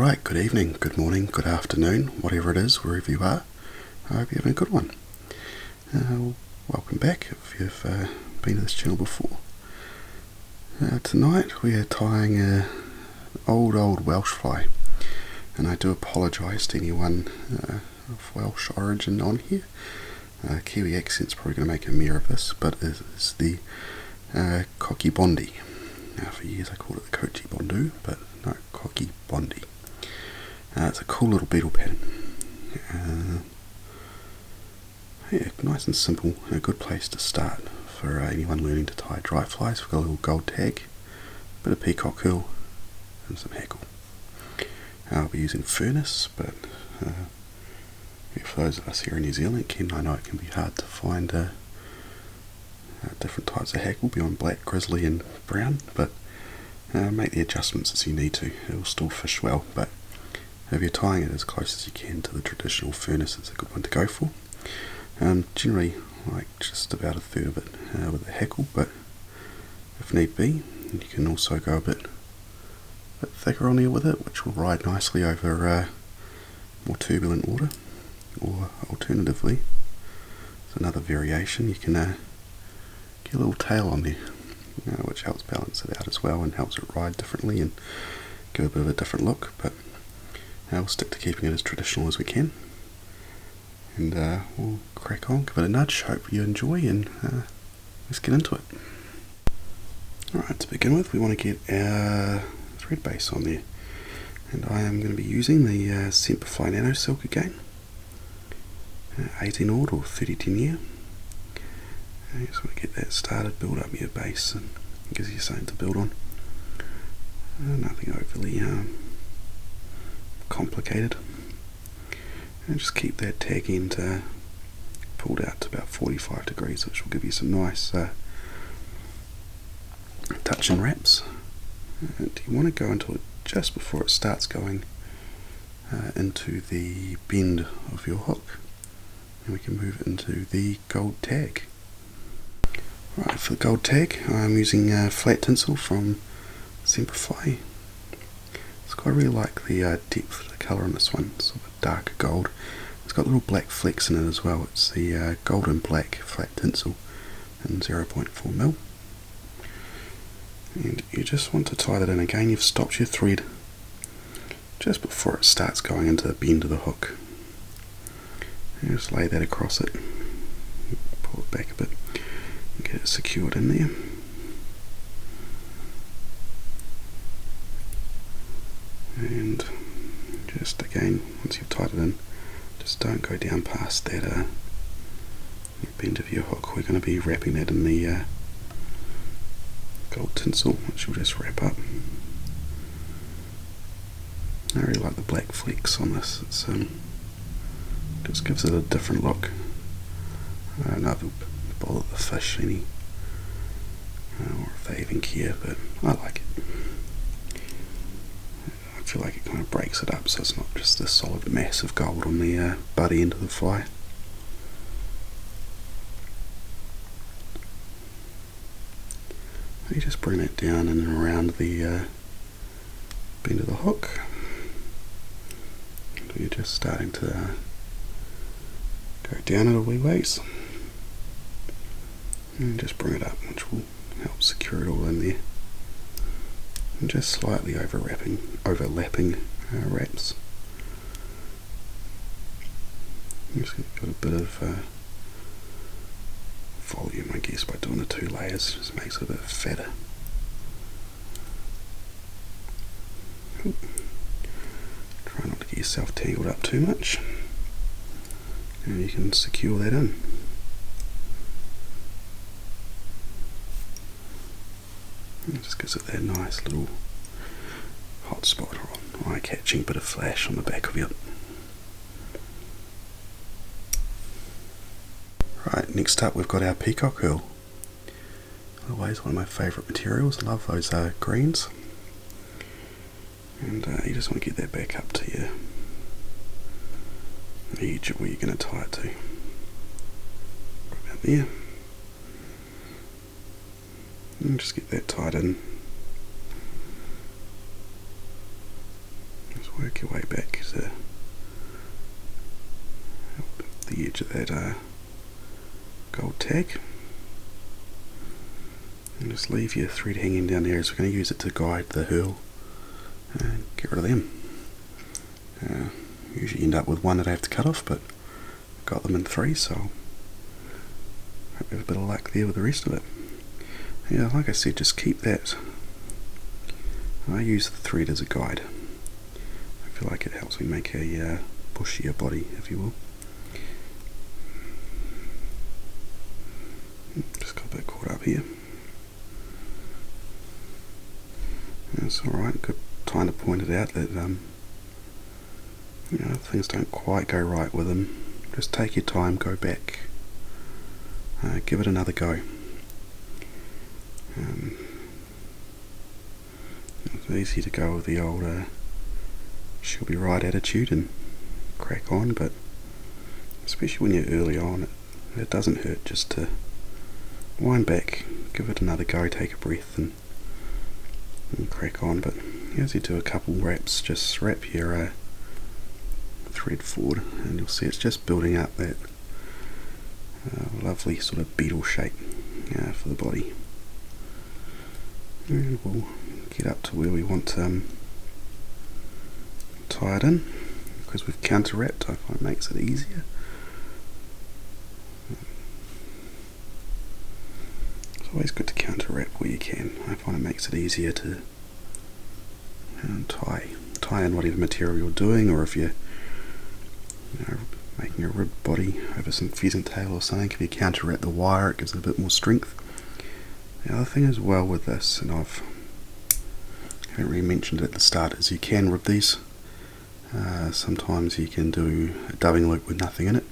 Alright, good evening, good morning, good afternoon, whatever it is, wherever you are. I hope you're having a good one. Welcome back if you've been to this channel before. Tonight we are tying an old Welsh fly, and I do apologise to anyone of Welsh origin on here. Kiwi accent's probably going to make a mirror of this, but it is the Coch Bonddu. Now for years I called it the Coch Bonddu, but no, Coch Bonddu. It's a cool little beetle pattern. Yeah, nice and simple, and a good place to start for anyone learning to tie dry flies. We've got a little gold tag, a bit of peacock herl, and some hackle. I'll be using furnace, but for those of us here in New Zealand, I know it can be hard to find different types of hackle beyond black, grizzly and brown, but make the adjustments as you need to. It will still fish well, but if you're tying it as close as you can to the traditional furnace, it's a good one to go for. Generally like just about a third of it with a hackle, but if need be, you can also go a bit thicker on there with it, which will ride nicely over more turbulent water. Or alternatively, it's another variation, you can get a little tail on there, which helps balance it out as well and helps it ride differently and give a bit of a different look. But we'll stick to keeping it as traditional as we can, and we'll crack on, give it a nudge. Hope you enjoy, and let's get into it. Alright, to begin with, we want to get our thread base on there, and I am going to be using the Simplify Nano Silk again, 18 aught or 30 denier. You just want to get that started, build up your base, and it gives you something to build on. Nothing overly complicated, and just keep that tag end pulled out to about 45 degrees, which will give you some nice touch and wraps. And you want to go into it just before it starts going into the bend of your hook, and we can move into the gold tag. Right, for the gold tag I'm using flat tinsel from Simplify. I really like the depth of the colour on this one, sort of a darker gold. It's got little black flecks in it as well. It's the gold and black flat tinsel in 0.4mm. And you just want to tie that in again. You've stopped your thread just before it starts going into the bend of the hook. And just lay that across it, pull it back a bit, and get it secured in there. And just again, once you've tied it in, just don't go down past that bend of your hook. We're going to be wrapping that in the gold tinsel, which will just wrap up. I really like the black flecks on this. It's just gives it a different look. I don't know if it'll bother the fish any, or if they even care, but I like it. I feel like it kind of breaks it up, so it's not just this solid mass of gold on the butt end of the fly. You just bring it down in and around the bend of the hook. And you're just starting to go down it a wee ways, and just bring it up, which will help secure it all in there. And just slightly overlapping wraps. Just got a bit of volume, I guess, by doing the two layers. Just makes it a bit fatter. Cool. Try not to get yourself tangled up too much, and you can secure that in. It just gives it that nice little hot spot or eye-catching bit of flash on the back of it. Right, next up we've got our peacock herl. Always one of my favourite materials. I love those greens. And you just want to get that back up to your edge of where you're going to tie it to. About there. And just get that tied in. Just Just work your way back to the edge of that gold tag, and just leave your thread hanging down there, as we're going to use it to guide the hurl and get rid of them. Usually end up with one that I have to cut off, but I got them in 3, so hope we have a bit of luck there with the rest of it. Yeah, like I said, just keep that. I use the thread as a guide. I feel like it helps me make a bushier body, if you will. Just got a bit caught up here. That's alright, good time to point it out that things don't quite go right with them. Just take your time, go back, give it another go. It's easy to go with the old she'll be right attitude and crack on, but especially when you're early on, it doesn't hurt just to wind back, give it another go, take a breath and crack on. But as you do a couple wraps, just wrap your thread forward and you'll see it's just building up that lovely sort of beetle shape for the body. And we'll get up to where we want to tie it in, because we've counter wrapped. I find it makes it easier. It's always good to counter wrap where you can. I find it makes it easier to tie in whatever material you're doing, or if you're making a ribbed body over some pheasant tail or something, if you counter wrap the wire it gives it a bit more strength. The other thing as well with this, and I haven't really mentioned it at the start, is you can rib these. Sometimes you can do a dubbing loop with nothing in it,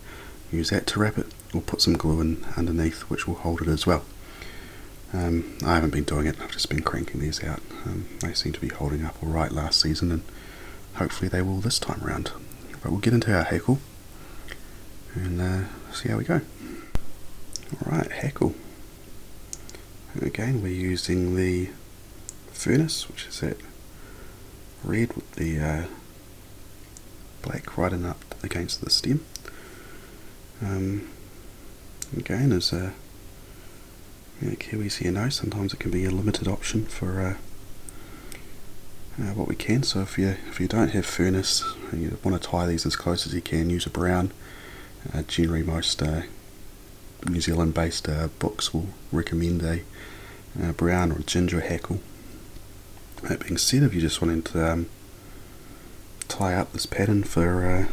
use that to wrap it, or put some glue in underneath which will hold it as well. I haven't been doing it, I've just been cranking these out. They seem to be holding up alright last season, and hopefully they will this time around. But we'll get into our hackle and see how we go. Alright, hackle. Again, we're using the furnace, which is that red with the black right up against the stem. Again, as Kiwis here know, sometimes it can be a limited option for what we can. So if you don't have furnace and you want to tie these as close as you can, use a brown. Generally most New Zealand based books will recommend a brown or ginger hackle. That being said, if you just wanting to tie up this pattern for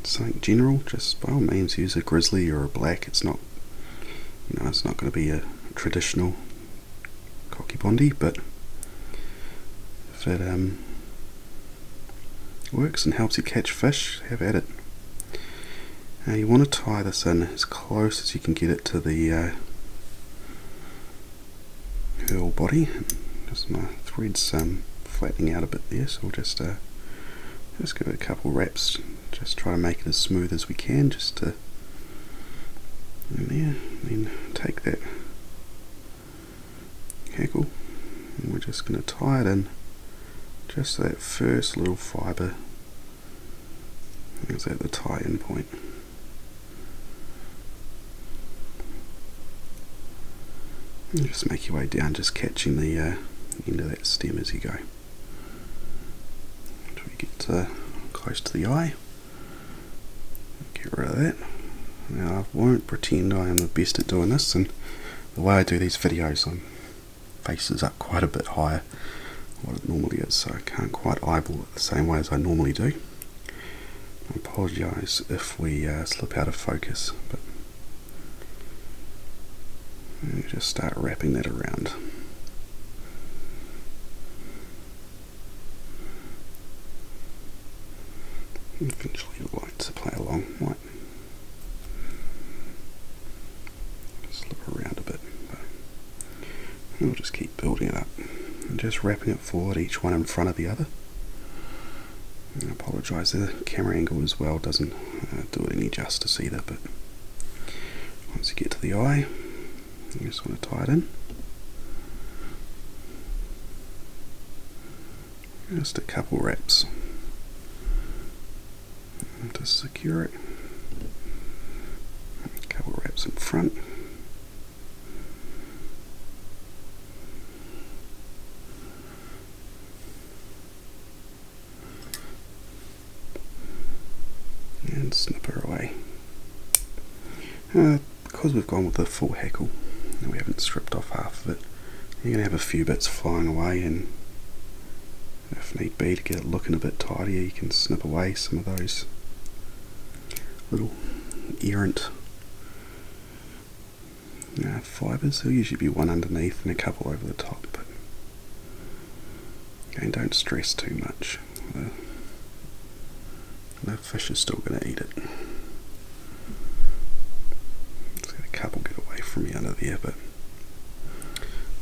something general, just by all means use a grizzly or a black. It's not, it's not going to be a traditional Coch Bonddu, but if it works and helps you catch fish, have at it. You want to tie this in as close as you can get it to the hurl body. Just my thread's flattening out a bit there, so we'll just give it a couple wraps. Just try to make it as smooth as we can, just to in there. Then take that hackle, and we're just going to tie it in just to that first little fibre. Is at the tie-in point. And just make your way down, just catching the end of that stem as you go. Until you get close to the eye. Get rid of that. Now I won't pretend I am the best at doing this, and the way I do these videos, I'm faces up quite a bit higher than what it normally is, so I can't quite eyeball it the same way as I normally do. I apologise if we slip out of focus, but you just start wrapping that around. Eventually you'll like to play along, might slip around a bit, but we'll just keep building it up and just wrapping it forward, each one in front of the other. I apologise, the camera angle as well doesn't do it any justice either, but once you get to the eye, you just want to tie it in. Just a couple wraps to secure it. A couple wraps in front. And snip her away. Because we've gone with the full hackle and we haven't stripped off half of it, you're going to have a few bits flying away, and if need be to get it looking a bit tidier, you can snip away some of those little errant fibres. There'll usually be one underneath and a couple over the top, but again, don't stress too much. The fish is still going to eat it. Just got a couple get away from me under there, but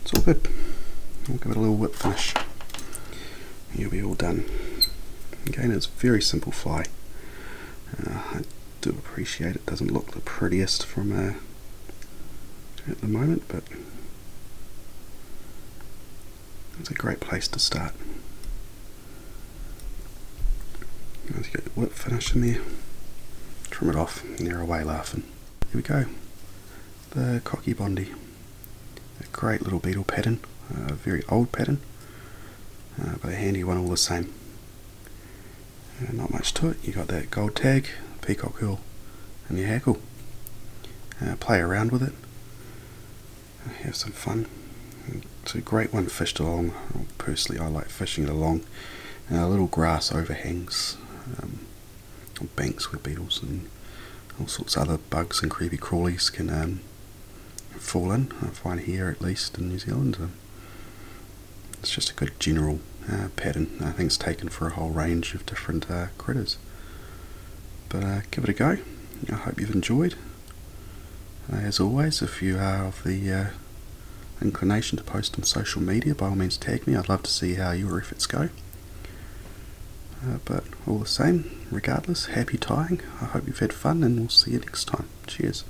it's all good. We'll give it a little whip finish. You'll be all done. Again, it's a very simple fly. I do appreciate it doesn't look the prettiest from at the moment, but it's a great place to start. Once you get the whip finish in there, trim it off and they're away laughing. Here we go. The Coch Bonddu. A great little beetle pattern, a very old pattern, but a handy one all the same. Not much to it. You got that gold tag, peacock herl, and your hackle. Play around with it, have some fun. It's a great one fished along. Personally, I like fishing it along little grass overhangs, or banks where beetles and all sorts of other bugs and creepy crawlies can fall in. I find here, at least in New Zealand, it's just a good general pattern. I think it's taken for a whole range of different critters. But give it a go. I hope you've enjoyed. As always, if you are of the inclination to post on social media, by all means tag me. I'd love to see how your efforts go. But all the same, regardless, happy tying. I hope you've had fun, and we'll see you next time. Cheers.